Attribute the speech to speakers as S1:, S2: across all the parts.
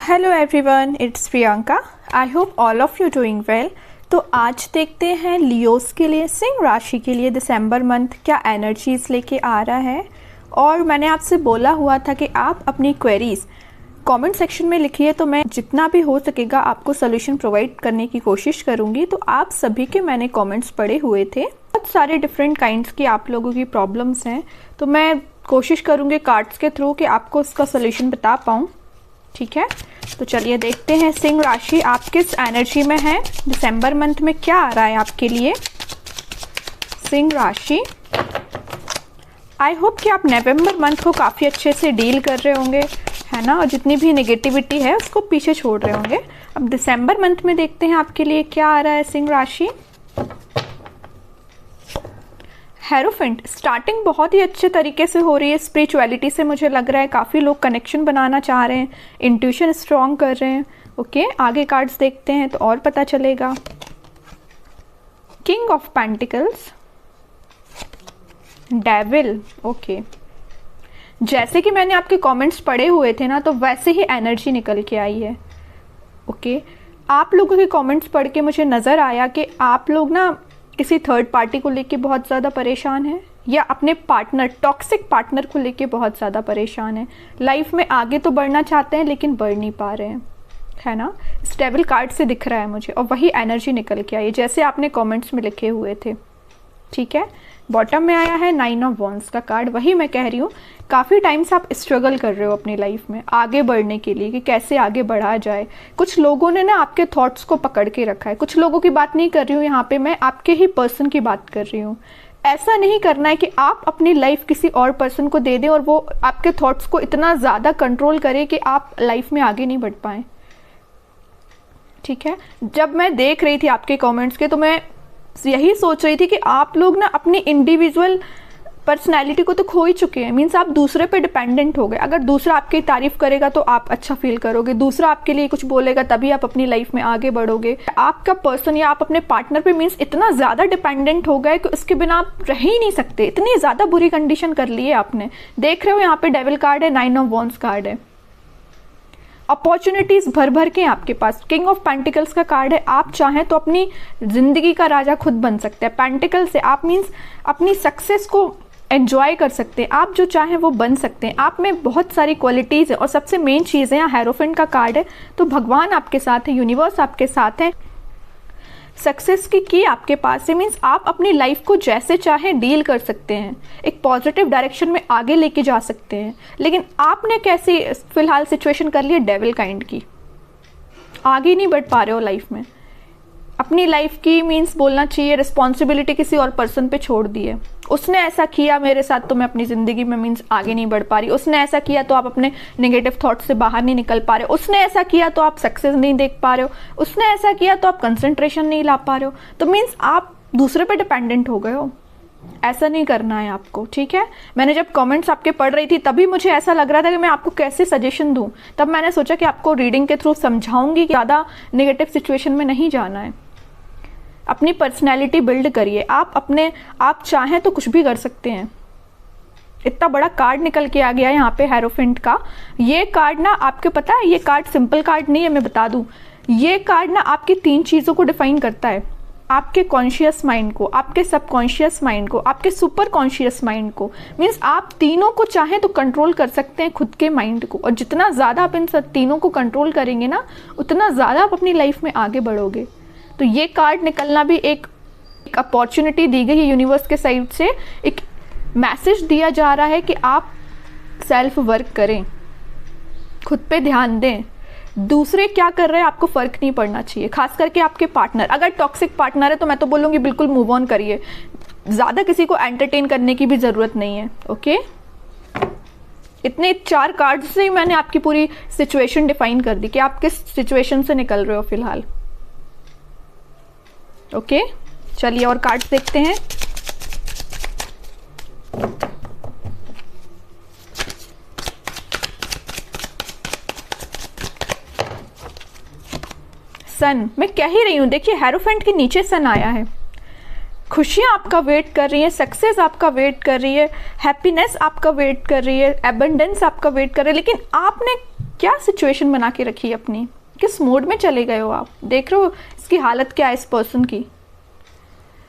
S1: Hello everyone, it's Priyanka. I hope all of you doing well. तो आज देखते हैं लियोस के लिए, सिंह राशि के लिए दिसंबर मंथ क्या एनर्जीज लेके आ रहा है। और मैंने आपसे बोला हुआ था कि आप अपनी क्वेरीज कमेंट सेक्शन में लिखिए, तो मैं जितना भी हो सकेगा आपको सोल्यूशन प्रोवाइड करने की कोशिश करूँगी। तो आप सभी के मैंने कमेंट्स पढ़े हुए थे, बहुत सारे डिफरेंट काइंड्स की आप लोगों की प्रॉब्लम्स हैं, तो मैं कोशिश करूँगी कार्ड्स के थ्रू कि आपको उसका सोल्यूशन बता पाऊँ। ठीक है, तो चलिए देखते हैं सिंह राशि आप किस एनर्जी में है, दिसंबर मंथ में क्या आ रहा है आपके लिए। सिंह राशि, आई होप कि आप नवंबर मंथ को काफ़ी अच्छे से डील कर रहे होंगे, है ना, और जितनी भी नेगेटिविटी है उसको पीछे छोड़ रहे होंगे। अब दिसंबर मंथ में देखते हैं आपके लिए क्या आ रहा है सिंह राशि। हेरोफेंट, स्टार्टिंग बहुत ही अच्छे तरीके से हो रही है स्पिरिचुअलिटी से, मुझे लग रहा है काफ़ी लोग कनेक्शन बनाना चाह रहे हैं, इंट्यूशन स्ट्रॉन्ग कर रहे हैं। ओके, आगे कार्ड्स देखते हैं तो और पता चलेगा। King of pentacles, devil. Okay, जैसे कि मैंने आपके कमेंट्स पढ़े हुए थे ना, तो वैसे ही एनर्जी निकल के आई है। ओके, आप लोगों के कमेंट्स पढ़ के मुझे नज़र आया कि आप लोग ना किसी थर्ड पार्टी को लेके बहुत ज़्यादा परेशान है, या अपने पार्टनर, टॉक्सिक पार्टनर को लेके बहुत ज़्यादा परेशान है। लाइफ में आगे तो बढ़ना चाहते हैं लेकिन बढ़ नहीं पा रहे हैं, है ना। इस डेविल कार्ड से दिख रहा है मुझे, और वही एनर्जी निकल के आई है जैसे आपने कमेंट्स में लिखे हुए थे। ठीक है, बॉटम में आया है 9 ऑफ वॉन्ड्स का कार्ड। वही मैं कह रही हूँ, काफ़ी टाइम से आप स्ट्रगल कर रहे हो अपनी लाइफ में आगे बढ़ने के लिए कि कैसे आगे बढ़ा जाए। कुछ लोगों ने ना आपके थॉट्स को पकड़ के रखा है। कुछ लोगों की बात नहीं कर रही हूँ यहाँ पे, मैं आपके ही पर्सन की बात कर रही हूँ। ऐसा नहीं करना है कि आप अपनी लाइफ किसी और पर्सन को दे दें और वो आपके थॉट्स को इतना ज़्यादा कंट्रोल करे कि आप लाइफ में आगे नहीं बढ़ पाएँ। ठीक है, जब मैं देख रही थी आपके कॉमेंट्स के, तो मैं यही सोच रही थी कि आप लोग ना अपनी इंडिविजुअल पर्सनैलिटी को तो खो ही चुके हैं। मीन्स आप दूसरे पे डिपेंडेंट हो गए। अगर दूसरा आपकी तारीफ करेगा तो आप अच्छा फील करोगे, दूसरा आपके लिए कुछ बोलेगा तभी आप अपनी लाइफ में आगे बढ़ोगे। आपका पर्सन या आप अपने पार्टनर पे मीन्स इतना ज़्यादा डिपेंडेंट हो गए कि उसके बिना आप रह ही नहीं सकते। इतनी ज़्यादा बुरी कंडीशन कर ली है आपने। देख रहे हो यहाँ पे डेविल कार्ड है, 9 ऑफ वॉन्ड्स कार्ड है। अपॉर्चुनिटीज भर भर के आपके पास। किंग ऑफ पेंटिकल्स का कार्ड है। आप चाहें तो अपनी जिंदगी का राजा खुद बन सकते हैं। पेंटिकल से आप मीन्स अपनी सक्सेस को एंजॉय कर सकते हैं, आप जो चाहें वो बन सकते हैं। आप में बहुत सारी क्वालिटीज़ है, और सबसे मेन चीज़ है यहाँ हेरोफेंट का कार्ड है, तो भगवान आपके साथ है, यूनिवर्स आपके साथ है। सक्सेस की आपके पास है, मीन्स आप अपनी लाइफ को जैसे चाहें डील कर सकते हैं, एक पॉजिटिव डायरेक्शन में आगे लेके जा सकते हैं। लेकिन आपने कैसी फिलहाल सिचुएशन कर ली है डेविल काइंड की, आगे नहीं बढ़ पा रहे हो लाइफ में। अपनी लाइफ की मीन्स बोलना चाहिए रिस्पॉन्सिबिलिटी किसी और पर्सन पे छोड़ दी है। उसने ऐसा किया मेरे साथ तो मैं अपनी ज़िंदगी में मीन्स आगे नहीं बढ़ पा रही। उसने ऐसा किया तो आप अपने नेगेटिव थॉट से बाहर नहीं निकल पा रहे हो। उसने ऐसा किया तो आप सक्सेस नहीं देख पा रहे हो। उसने ऐसा किया तो आप कंसंट्रेशन नहीं ला पा रहे हो। तो मीन्स आप दूसरे पे डिपेंडेंट हो गए हो। ऐसा नहीं करना है आपको। ठीक है, मैंने जब कमेंट्स आपके पढ़ रही थी तभी मुझे ऐसा लग रहा था कि मैं आपको कैसे सजेशन दूं। तब मैंने सोचा कि आपको रीडिंग के थ्रू समझाऊंगी कि ज़्यादा नेगेटिव सिचुएशन में नहीं जाना है। अपनी पर्सनैलिटी बिल्ड करिए। आप चाहें तो कुछ भी कर सकते हैं। इतना बड़ा कार्ड निकल के आ गया यहाँ पे हेरोफेंट का। ये कार्ड ना आपके पता है, ये कार्ड सिंपल कार्ड नहीं है, मैं बता दूं। ये कार्ड ना आपकी 3 चीज़ों को डिफाइन करता है। आपके कॉन्शियस माइंड को, आपके सबकॉन्शियस माइंड को, आपके सुपर कॉन्शियस माइंड को। मीन्स आप तीनों को चाहें तो कंट्रोल कर सकते हैं, खुद के माइंड को। और जितना ज़्यादा आप इन सब तीनों को कंट्रोल करेंगे ना, उतना ज़्यादा आप अपनी लाइफ में आगे बढ़ोगे। तो ये कार्ड निकलना भी एक अपॉर्चुनिटी दी गई है यूनिवर्स के साइड से। एक मैसेज दिया जा रहा है कि आप सेल्फ वर्क करें, खुद पे ध्यान दें। दूसरे क्या कर रहे हैं आपको फ़र्क नहीं पड़ना चाहिए, खास करके आपके पार्टनर। अगर टॉक्सिक पार्टनर है तो मैं तो बोलूँगी बिल्कुल मूव ऑन करिए। ज़्यादा किसी को एंटरटेन करने की भी ज़रूरत नहीं है। ओके, इतने 4 कार्ड से ही मैंने आपकी पूरी सिचुएशन डिफाइन कर दी कि आप किस सिचुएशन से निकल रहे हो फिलहाल। ओके, चलिए और कार्ड्स देखते हैं। सन, मैं कह ही रही हूं, देखिए हेरोफेंट के नीचे सन आया है। खुशियाँ आपका वेट कर रही है, सक्सेस आपका वेट कर रही है, हैप्पीनेस आपका वेट कर रही है, एबंडेंस आपका वेट कर रही है। लेकिन आपने क्या सिचुएशन बना के रखी है अपनी, किस मोड में चले गए हो आप। देख रहे हो इसकी हालत क्या है इस पर्सन की।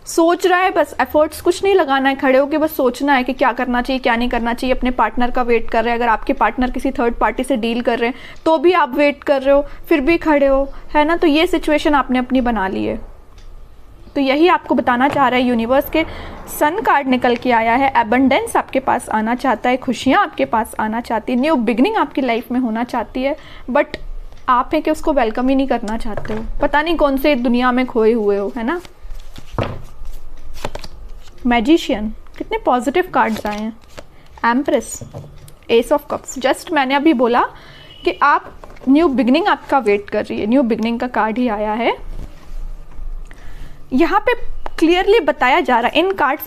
S1: सोच रहा है बस, एफर्ट्स कुछ नहीं लगाना है, खड़े होके बस सोचना है कि क्या करना चाहिए क्या नहीं करना चाहिए। अपने पार्टनर का वेट कर रहे हैं, अगर आपके पार्टनर किसी थर्ड पार्टी से डील कर रहे हैं तो भी आप वेट कर रहे हो, फिर भी खड़े हो, है ना। तो ये सिचुएशन आपने अपनी बना ली है। तो यही आपको बताना चाह रहा है यूनिवर्स के। सन कार्ड निकल के आया है, एबंडेंस आपके पास आना चाहता है, खुशियाँ आपके पास आना चाहती है, न्यू बिगनिंग आपकी लाइफ में होना चाहती है, बट आप हैं कि उसको वेलकम ही नहीं करना चाहते हो। पता नहीं कौन से दुनिया में खोए हुए हो, है ना। मैजिशियन, कितने पॉजिटिव कार्ड्स आए हैं। Empress, S of cups. Just मैंने अभी बोला कि आप न्यू बिगनिंग आपका वेट कर रही है, न्यू बिगनिंग का कार्ड ही आया है। यहाँ पे क्लियरली बताया जा रहा है,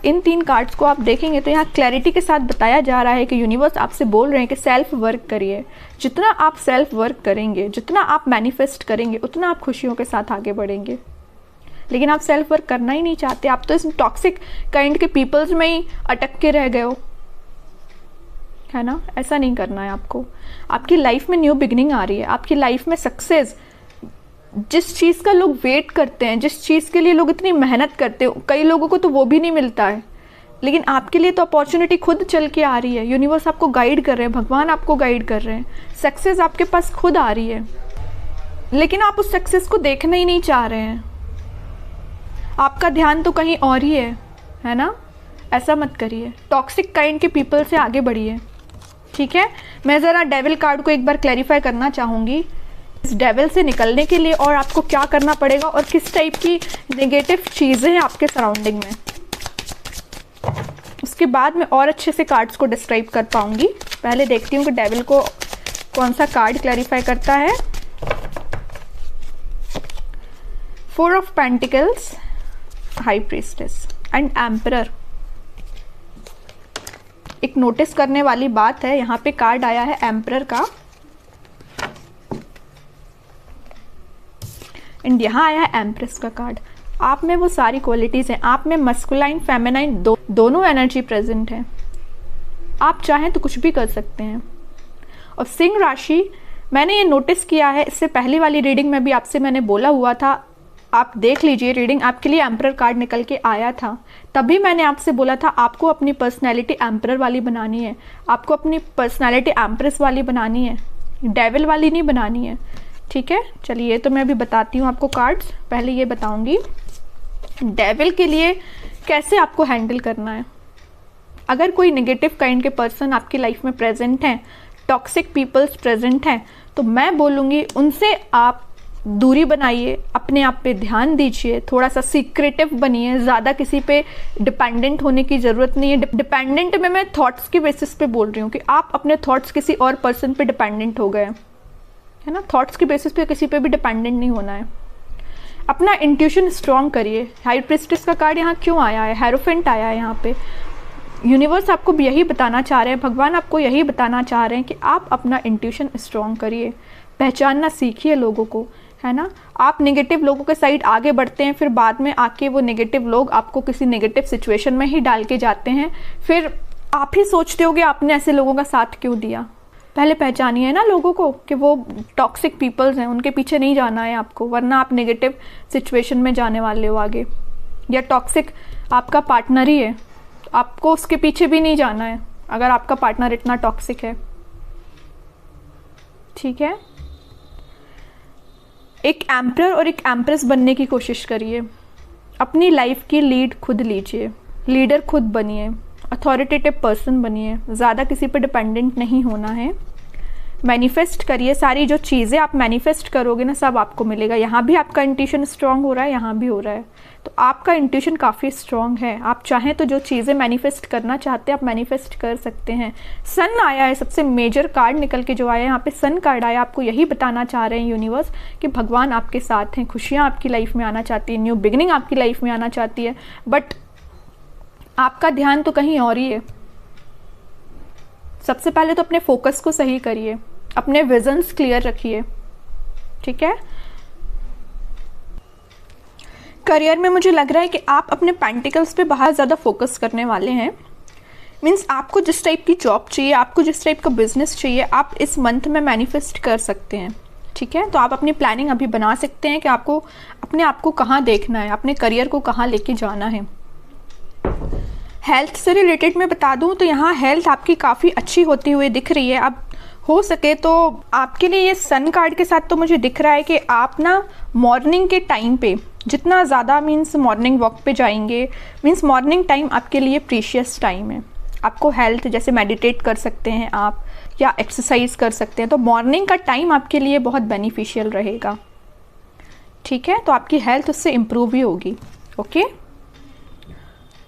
S1: इन 3 कार्ड्स को आप देखेंगे तो यहाँ क्लैरिटी के साथ बताया जा रहा है कि यूनिवर्स आपसे बोल रहे हैं कि सेल्फ वर्क करिए। जितना आप सेल्फ वर्क करेंगे, जितना आप मैनिफेस्ट करेंगे, उतना आप खुशियों के साथ आगे बढ़ेंगे। लेकिन आप सेल्फ वर्क करना ही नहीं चाहते, आप तो इस टॉक्सिक काइंड के पीपल्स में ही अटक के रह गए हो, है ना। ऐसा नहीं करना है आपको। आपकी लाइफ में न्यू बिगनिंग आ रही है, आपकी लाइफ में सक्सेस, जिस चीज़ का लोग वेट करते हैं, जिस चीज़ के लिए लोग इतनी मेहनत करते हो, कई लोगों को तो वो भी नहीं मिलता है, लेकिन आपके लिए तो अपॉर्चुनिटी खुद चल के आ रही है। यूनिवर्स आपको गाइड कर रहे हैं, भगवान आपको गाइड कर रहे हैं, सक्सेस आपके पास खुद आ रही है। लेकिन आप उस सक्सेस को देखना ही नहीं चाह रहे हैं, आपका ध्यान तो कहीं और ही है ना। ऐसा मत करिए, टॉक्सिक काइंड के पीपल से आगे बढ़िए, ठीक है। मैं ज़रा डेविल कार्ड को एक बार क्लैरिफाई करना चाहूँगी, इस डेविल से निकलने के लिए, और आपको क्या करना पड़ेगा और किस टाइप की नेगेटिव चीज़ें हैं आपके सराउंडिंग में। उसके बाद मैं और अच्छे से कार्ड्स को डिस्क्राइब कर पाऊँगी। पहले देखती हूँ कि डेविल को कौन सा कार्ड क्लैरिफाई करता है। 4 of pentacles, high priestess and emperor. एक नोटिस करने वाली बात है, यहाँ पे कार्ड आया है एम्परर का, एंड यहाँ आया है एम्प्रेस का कार्ड। आप में वो सारी क्वालिटीज़ हैं, आप में मस्कुलाइन फेमिनाइन दोनों एनर्जी प्रेजेंट है। आप चाहें तो कुछ भी कर सकते हैं। और सिंह राशि, मैंने ये नोटिस किया है, इससे पहली वाली रीडिंग में भी आपसे मैंने बोला हुआ था, आप देख लीजिए रीडिंग, आपके लिए एम्परर कार्ड निकल के आया था। तभी मैंने आपसे बोला था आपको अपनी पर्सनैलिटी एम्परर वाली बनानी है, आपको अपनी पर्सनैलिटी एम्प्रेस वाली बनानी है, डेविल वाली नहीं बनानी है, ठीक है। चलिए तो मैं अभी बताती हूँ आपको कार्ड्स। पहले ये बताऊँगी डेविल के लिए कैसे आपको हैंडल करना है। अगर कोई नेगेटिव काइंड के पर्सन आपकी लाइफ में प्रेजेंट हैं, टॉक्सिक पीपल्स प्रेजेंट हैं, तो मैं बोलूँगी उनसे आप दूरी बनाइए, अपने आप पे ध्यान दीजिए, थोड़ा सा सीक्रेटिव बनिए, ज़्यादा किसी पे डिपेंडेंट होने की ज़रूरत नहीं है। डिपेंडेंट में मैं थॉट्स की बेसिस पे बोल रही हूँ कि आप अपने थॉट्स किसी और पर्सन पे डिपेंडेंट हो गए, है ना। थॉट्स की बेसिस पे किसी पे भी डिपेंडेंट नहीं होना है। अपना इंट्यूशन स्ट्रॉन्ग करिए। हाई प्रीस्टेस का कार्ड यहाँ क्यों आया है, हेरोफेंट आया है यहाँ पे। यूनिवर्स आपको यही बताना चाह रहे हैं, भगवान आपको यही बताना चाह रहे हैं कि आप अपना इंट्यूशन स्ट्रॉन्ग करिए, पहचानना सीखिए लोगों को, है ना। आप नेगेटिव लोगों के साइड आगे बढ़ते हैं, फिर बाद में आके वो नेगेटिव लोग आपको किसी नेगेटिव सिचुएशन में ही डाल के जाते हैं, फिर आप ही सोचते हो कि आपने ऐसे लोगों का साथ क्यों दिया। पहले पहचानिए ना लोगों को कि वो टॉक्सिक पीपल्स हैं, उनके पीछे नहीं जाना है आपको, वरना आप नेगेटिव सिचुएशन में जाने वाले हो आगे। या टॉक्सिक आपका पार्टनर ही है, आपको उसके पीछे भी नहीं जाना है अगर आपका पार्टनर इतना टॉक्सिक है, ठीक है। एक एम्परर और एक एम्प्रेस बनने की कोशिश करिए। अपनी लाइफ की लीड खुद लीजिए, लीडर खुद बनिए, अथॉरिटेटिव पर्सन बनिए, ज़्यादा किसी पर डिपेंडेंट नहीं होना है। मैनिफेस्ट करिए, सारी जो चीज़ें आप मैनिफेस्ट करोगे ना सब आपको मिलेगा। यहाँ भी आपका इंट्यूशन स्ट्रांग हो रहा है, यहाँ भी हो रहा है, तो आपका इंट्यूशन काफ़ी स्ट्रांग है। आप चाहें तो जो चीज़ें मैनिफेस्ट करना चाहते हैं आप मैनिफेस्ट कर सकते हैं। सन आया है, सबसे मेजर कार्ड निकल के जो आया है यहाँ पे सन कार्ड आया। आपको यही बताना चाह रहे हैं यूनिवर्स कि भगवान आपके साथ हैं, खुशियाँ आपकी लाइफ में आना चाहती है, न्यू बिगिनिंग आपकी लाइफ में आना चाहती है, बट आपका ध्यान तो कहीं और ही है। सबसे पहले तो अपने फोकस को सही करिए, अपने विजन्स क्लियर रखिए, ठीक है। करियर में मुझे लग रहा है कि आप अपने पेंटिकल्स पे बहुत ज़्यादा फोकस करने वाले हैं। मीन्स आपको जिस टाइप की जॉब चाहिए, आपको जिस टाइप का बिजनेस चाहिए, आप इस मंथ में मैनिफेस्ट कर सकते हैं। ठीक है, तो आप अपनी प्लानिंग अभी बना सकते हैं कि आपको अपने आप को कहाँ देखना है, अपने करियर को कहाँ लेके जाना है। हेल्थ से रिलेटेड मैं बता दूं तो यहाँ हेल्थ आपकी काफ़ी अच्छी होती हुई दिख रही है। अब हो सके तो आपके लिए ये सन कार्ड के साथ तो मुझे दिख रहा है कि आप ना मॉर्निंग के टाइम पे जितना ज़्यादा मीन्स मॉर्निंग वॉक पे जाएंगे, मीन्स मॉर्निंग टाइम आपके लिए प्रीशियस टाइम है। आपको हेल्थ जैसे मेडिटेट कर सकते हैं आप या एक्सरसाइज कर सकते हैं, तो मॉर्निंग का टाइम आपके लिए बहुत बेनिफिशियल रहेगा। ठीक है, तो आपकी हेल्थ उससे इम्प्रूव ही होगी। ओके,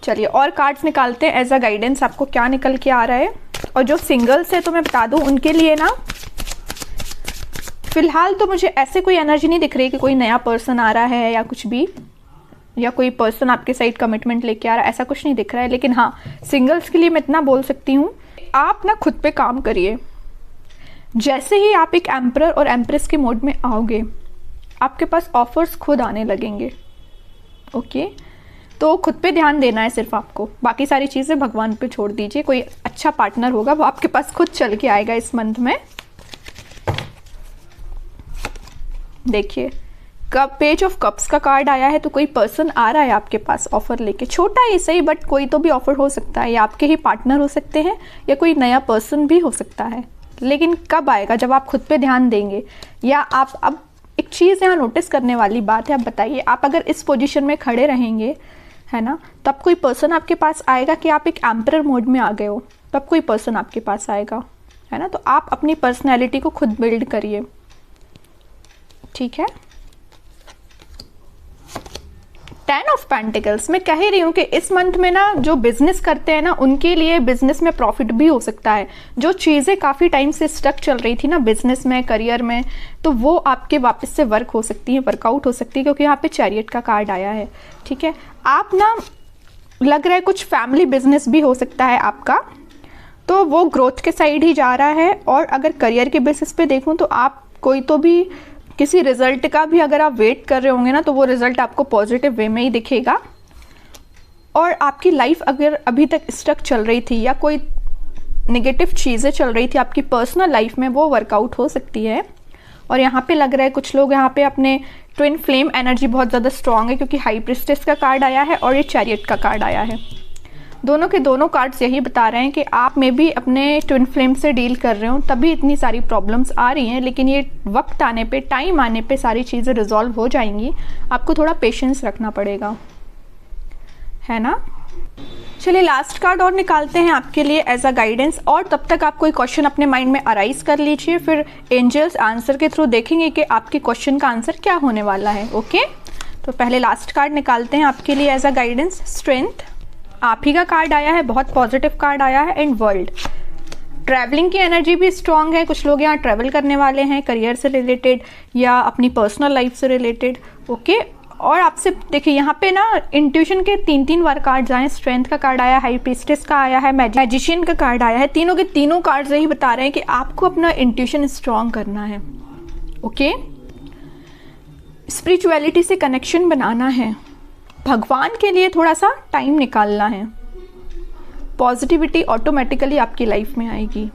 S1: चलिए और कार्ड्स निकालते हैं एज अ गाइडेंस, आपको क्या निकल के आ रहा है। और जो सिंगल्स है तो मैं बता दूं उनके लिए ना फिलहाल तो मुझे ऐसे कोई एनर्जी नहीं दिख रही कि कोई नया पर्सन आ रहा है या कुछ भी, या कोई पर्सन आपके साइड कमिटमेंट लेके आ रहा है, ऐसा कुछ नहीं दिख रहा है। लेकिन हाँ, सिंगल्स के लिए मैं इतना बोल सकती हूँ, आप ना खुद पे काम करिए। जैसे ही आप एक एम्परर और एम्प्रेस के मोड में आओगे, आपके पास ऑफर्स खुद आने लगेंगे। ओके, तो खुद पे ध्यान देना है सिर्फ आपको, बाकी सारी चीज़ें भगवान पे छोड़ दीजिए। कोई अच्छा पार्टनर होगा वो आपके पास खुद चल के आएगा इस मंथ में। देखिए, कप पेज ऑफ कप्स का कार्ड आया है, तो कोई पर्सन आ रहा है आपके पास ऑफर लेके, छोटा ही सही बट कोई तो भी ऑफर हो सकता है, या आपके ही पार्टनर हो सकते हैं या कोई नया पर्सन भी हो सकता है। लेकिन कब आएगा? जब आप खुद पे ध्यान देंगे। या आप अब एक चीज़ यहाँ नोटिस करने वाली बात है, आप बताइए, आप अगर इस पोजीशन में खड़े रहेंगे, है ना, तब कोई पर्सन आपके पास आएगा कि आप एक एम्परर मोड में आ गए हो, तब कोई पर्सन आपके पास आएगा, है ना। तो आप अपनी पर्सनैलिटी को खुद बिल्ड करिए। ठीक है, 10 ऑफ पेंटिकल्स, मैं कह ही रही हूँ कि इस मंथ में ना जो बिजनेस करते हैं ना, उनके लिए बिजनेस में प्रॉफिट भी हो सकता है। जो चीज़ें काफ़ी टाइम से स्टक चल रही थी ना बिजनेस में, करियर में, तो वो आपके वापस से वर्क हो सकती है, वर्कआउट हो सकती है, क्योंकि यहाँ पे चैरियट का कार्ड आया है। ठीक है, आप ना लग रहा है कुछ फैमिली बिजनेस भी हो सकता है आपका, तो वो ग्रोथ के साइड ही जा रहा है। और अगर करियर के बेसिस पे देखूँ तो आप कोई तो भी किसी रिजल्ट का भी अगर आप वेट कर रहे होंगे ना, तो वो रिजल्ट आपको पॉजिटिव वे में ही दिखेगा। और आपकी लाइफ अगर अभी तक स्टक चल रही थी या कोई नेगेटिव चीज़ें चल रही थी आपकी पर्सनल लाइफ में, वो वर्कआउट हो सकती है। और यहाँ पे लग रहा है कुछ लोग यहाँ पे अपने ट्विन फ्लेम एनर्जी बहुत ज़्यादा स्ट्रांग है, क्योंकि हाई प्रिस्टेस का कार्ड आया है और ये चैरियट का कार्ड आया है। दोनों के दोनों कार्ड्स यही बता रहे हैं कि आप में भी अपने ट्विन फ्लेम से डील कर रहे हो, तभी इतनी सारी प्रॉब्लम्स आ रही हैं। लेकिन ये वक्त आने पे, टाइम आने पे सारी चीज़ें रिजॉल्व हो जाएंगी। आपको थोड़ा पेशेंस रखना पड़ेगा, है ना। चलिए लास्ट कार्ड और निकालते हैं आपके लिए एज अ गाइडेंस। और तब तक आप कोई क्वेश्चन अपने माइंड में अराइज कर लीजिए, फिर एंजल्स आंसर के थ्रू देखेंगे कि आपके क्वेश्चन का आंसर क्या होने वाला है। ओके, तो पहले लास्ट कार्ड निकालते हैं आपके लिए एज अ गाइडेंस। स्ट्रेंथ आप ही का कार्ड आया है, बहुत पॉजिटिव कार्ड आया है। एंड वर्ल्ड, ट्रैवलिंग की एनर्जी भी स्ट्रांग है, कुछ लोग यहाँ ट्रैवल करने वाले हैं करियर से रिलेटेड या अपनी पर्सनल लाइफ से रिलेटेड। ओके, और आपसे देखिए यहाँ पे ना इंट्यूशन के 3 बार कार्ड्स आए। स्ट्रेंथ का कार्ड आया, हाई प्रीस्टेस का आया है, मैजिशियन का कार्ड आया है। तीनों के तीनों कार्ड्स यही बता रहे हैं कि आपको अपना इंट्यूशन स्ट्रांग करना है। ओके, स्पिरिचुअलिटी से कनेक्शन बनाना है, भगवान के लिए थोड़ा सा टाइम निकालना है। पॉजिटिविटी ऑटोमेटिकली आपकी लाइफ में आएगी।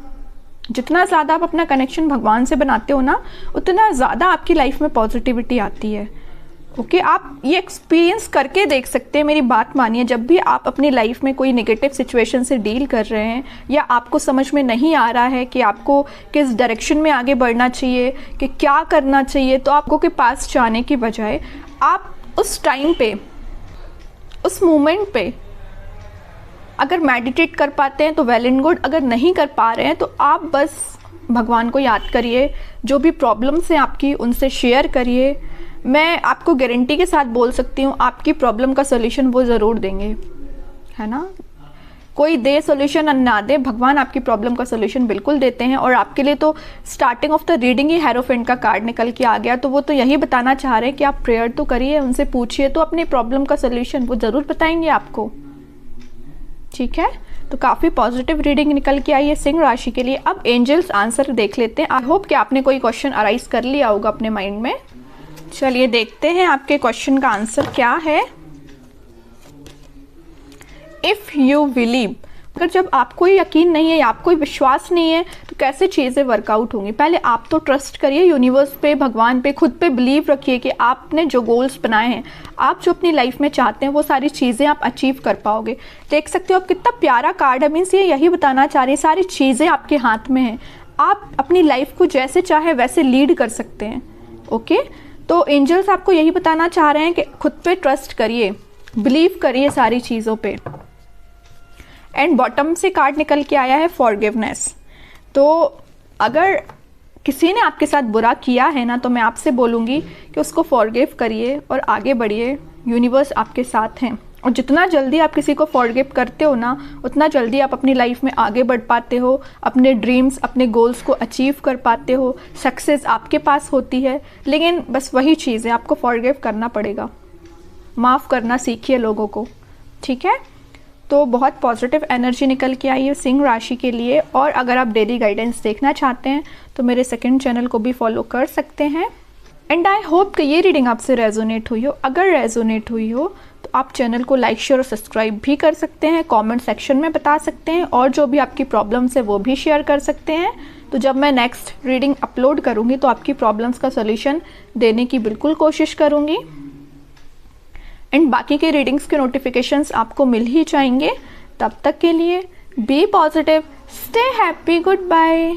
S1: जितना ज़्यादा आप अपना कनेक्शन भगवान से बनाते हो ना, उतना ज़्यादा आपकी लाइफ में पॉजिटिविटी आती है। ओके, आप ये एक्सपीरियंस करके देख सकते हैं, मेरी बात मानिए। जब भी आप अपनी लाइफ में कोई नेगेटिव सिचुएशन से डील कर रहे हैं या आपको समझ में नहीं आ रहा है कि आपको किस डायरेक्शन में आगे बढ़ना चाहिए, कि क्या करना चाहिए, तो आपको के पास जाने की बजाय आप उस टाइम पे, उस मोमेंट पे अगर मेडिटेट कर पाते हैं तो वेल एंड गुड, अगर नहीं कर पा रहे हैं तो आप बस भगवान को याद करिए, जो भी प्रॉब्लम्स हैं आपकी उनसे शेयर करिए। मैं आपको गारंटी के साथ बोल सकती हूँ आपकी प्रॉब्लम का सोल्यूशन वो ज़रूर देंगे, है ना। कोई दे सोल्यूशन ना दे, भगवान आपकी प्रॉब्लम का सोल्यूशन बिल्कुल देते हैं। और आपके लिए तो starting of the reading he hierophant का कार्ड निकल के आ गया, तो वो तो यही बताना चाह रहे हैं कि आप प्रेयर तो करिए, उनसे पूछिए, तो अपनी प्रॉब्लम का सोल्यूशन वो ज़रूर बताएंगे आपको। ठीक है, तो काफ़ी पॉजिटिव रीडिंग निकल के आई है सिंह राशि के लिए। अब एंजल्स आंसर देख लेते हैं। आई होप कि आपने कोई क्वेश्चन अराइज कर लिया होगा अपने माइंड में। चलिए देखते हैं आपके क्वेश्चन का आंसर क्या है। इफ़ यू बिलीव, अगर जब आपको यकीन नहीं है या आपको विश्वास नहीं है तो कैसे चीज़ें वर्कआउट होंगी। पहले आप तो ट्रस्ट करिए यूनिवर्स पे, भगवान पे, खुद पे बिलीव रखिए कि आपने जो गोल्स बनाए हैं, आप जो अपनी लाइफ में चाहते हैं वो सारी चीज़ें आप अचीव कर पाओगे। देख सकते हो आप कितना प्यारा कार्ड है, मीन्स ये यही बताना चाह रही है सारी चीज़ें आपके हाथ में हैं, आप अपनी लाइफ को जैसे चाहे वैसे लीड कर सकते हैं। ओके, तो एंजल्स आपको यही बताना चाह रहे हैं कि खुद पे ट्रस्ट करिए, बिलीव करिए सारी चीज़ों पे। एंड बॉटम से कार्ड निकल के आया है फॉरगिवनेस। तो अगर किसी ने आपके साथ बुरा किया है ना, तो मैं आपसे बोलूँगी कि उसको फॉरगिव करिए और आगे बढ़िए, यूनिवर्स आपके साथ हैं। और जितना जल्दी आप किसी को फॉरगिव करते हो ना, उतना जल्दी आप अपनी लाइफ में आगे बढ़ पाते हो, अपने ड्रीम्स, अपने गोल्स को अचीव कर पाते हो, सक्सेस आपके पास होती है। लेकिन बस वही चीज़ है, आपको फॉरगिव करना पड़ेगा, माफ़ करना सीखिए लोगों को, ठीक है। तो बहुत पॉजिटिव एनर्जी निकल के आई है सिंह राशि के लिए। और अगर आप डेली गाइडेंस देखना चाहते हैं तो मेरे सेकंड चैनल को भी फॉलो कर सकते हैं। एंड आई होप कि ये रीडिंग आपसे रेजोनेट हुई हो। अगर रेजोनेट हुई हो तो आप चैनल को लाइक, शेयर और सब्सक्राइब भी कर सकते हैं, कमेंट सेक्शन में बता सकते हैं, और जो भी आपकी प्रॉब्लम्स है वो भी शेयर कर सकते हैं। तो जब मैं नेक्स्ट रीडिंग अपलोड करूँगी तो आपकी प्रॉब्लम्स का सोल्यूशन देने की बिल्कुल कोशिश करूँगी। एंड बाकी के रीडिंग्स के नोटिफिकेशंस आपको मिल ही जाएंगे। तब तक के लिए be positive, stay happy, good bye.